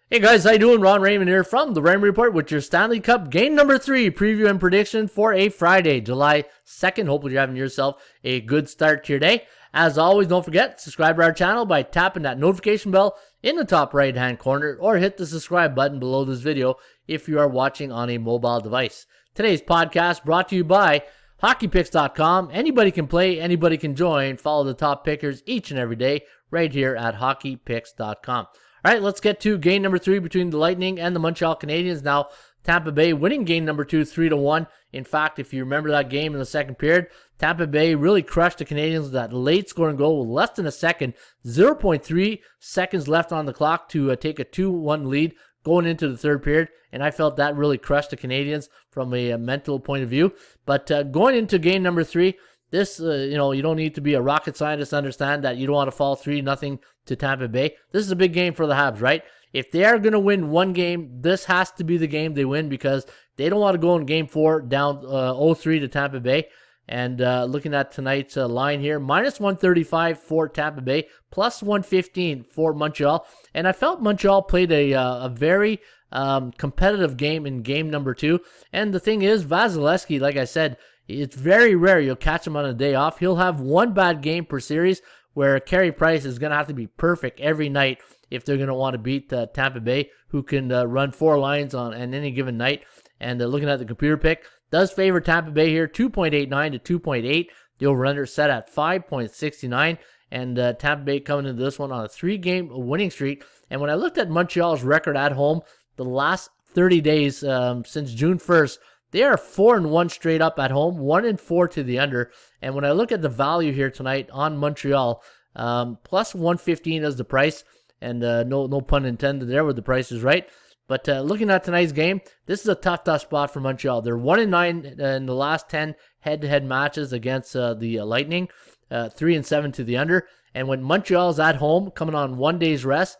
Hey guys, how you doing? Raymond here from the Raymond Report with your Stanley Cup game number 3 preview and prediction for a Friday, July 2nd. Hopefully you're having yourself a good start to your day. As always, don't forget, subscribe to our channel by tapping that notification bell in the top right hand corner or hit the subscribe button below this video if you are watching on a mobile device. Today's podcast brought to you by HockeyPicks.com. Anybody can play, anybody can join. Follow the top pickers each and every day right here at HockeyPicks.com. All right, let's get to game number 3 between the Lightning and the Montreal Canadiens. Now, Tampa Bay winning game number 2, 3-1. In fact, if you remember that game in the second period, Tampa Bay really crushed the Canadiens with that late scoring goal with less than a second, 0.3 seconds left on the clock to take a 2-1 lead going into the third period. And I felt that really crushed the Canadiens from a mental point of view. But going into game number 3, this, you don't need to be a rocket scientist to understand that you don't want to fall 3-0 to Tampa Bay. This is a big game for the Habs, right? If they are going to win one game, this has to be the game they win because they don't want to go in game 4 down 0-3 to Tampa Bay. And looking at tonight's line here, minus 135 for Tampa Bay, plus 115 for Montreal. And I felt Montreal played a very competitive game in game number 2. And the thing is, Vasilevsky, like I said, it's very rare you'll catch him on a day off. He'll have one bad game per series where Carey Price is going to have to be perfect every night if they're going to want to beat Tampa Bay, who can run 4 lines on any given night. And looking at the computer pick, does favor Tampa Bay here, 2.89 to 2.8. The over-under set at 5.69. And Tampa Bay coming into this one on a 3-game winning streak. And when I looked at Montreal's record at home, the last 30 days since June 1st, they are 4-1 straight up at home, 1-4 to the under. And when I look at the value here tonight on Montreal, plus 115 is the price. And no pun intended there with the price is right. But looking at tonight's game, this is a tough spot for Montreal. They're 1-9 in the last 10 head-to-head matches against the Lightning, 3-7 to the under. And when Montreal's at home, coming on 1 day's rest,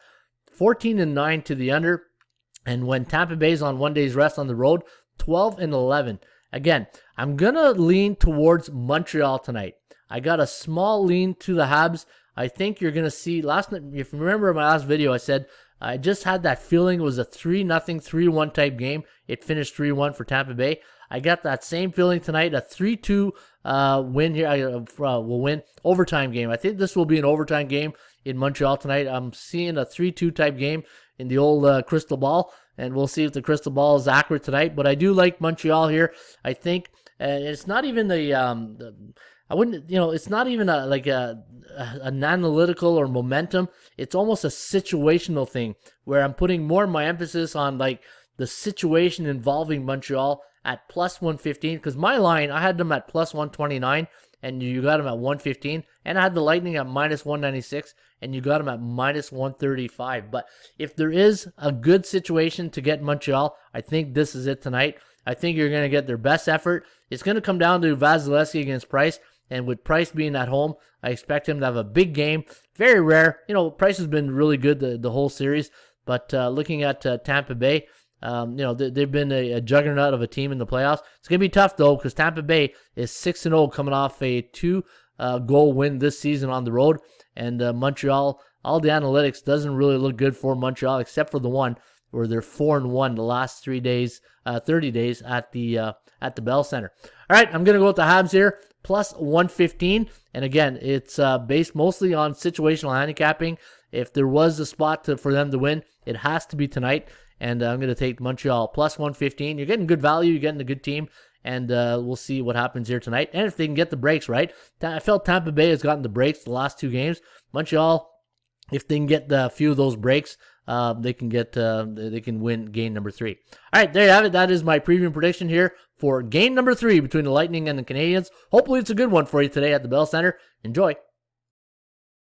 14-9 to the under. And when Tampa Bay's on 1 day's rest on the road, 12-11. Again, I'm going to lean towards Montreal tonight. I got a small lean to the Habs. I think you're going to see, last night, if you remember my last video, I said I just had that feeling it was a 3-0, 3-1 type game. It finished 3-1 for Tampa Bay. I got that same feeling tonight, a 3-2 win here. Will win overtime game. I think this will be an overtime game in Montreal tonight. I'm seeing a 3-2 type game in the old crystal ball. And we'll see if the crystal ball is accurate tonight. But I do like Montreal here. I think it's not even it's not even an analytical or momentum. It's almost a situational thing where I'm putting more of my emphasis on like the situation involving Montreal at plus 115. Because my line, I had them at plus 129. And you got them at 115. And I had the Lightning at minus 196. And you got them at minus 135. But if there is a good situation to get Montreal, I think this is it tonight. I think you're going to get their best effort. It's going to come down to Vasilevsky against Price. And with Price being at home, I expect him to have a big game. Very rare. Price has been really good the whole series. But looking at Tampa Bay, they've been a juggernaut of a team in the playoffs. It's going to be tough, though, because Tampa Bay is 6-0 coming off a 2-goal win this season on the road. And Montreal, all the analytics doesn't really look good for Montreal, except for the one where they're 4-1 the last 30 days at the Bell Center. All right, I'm going to go with the Habs here, plus 115. And again, it's based mostly on situational handicapping. If there was a spot for them to win, it has to be tonight. And I'm going to take Montreal plus 115. You're getting good value. You're getting a good team. And we'll see what happens here tonight. And if they can get the breaks, right? I felt Tampa Bay has gotten the breaks the last 2 games. Montreal, if they can get a few of those breaks, they can win game number 3. All right, there you have it. That is my preview prediction here for game number 3 between the Lightning and the Canadiens. Hopefully it's a good one for you today at the Bell Center. Enjoy.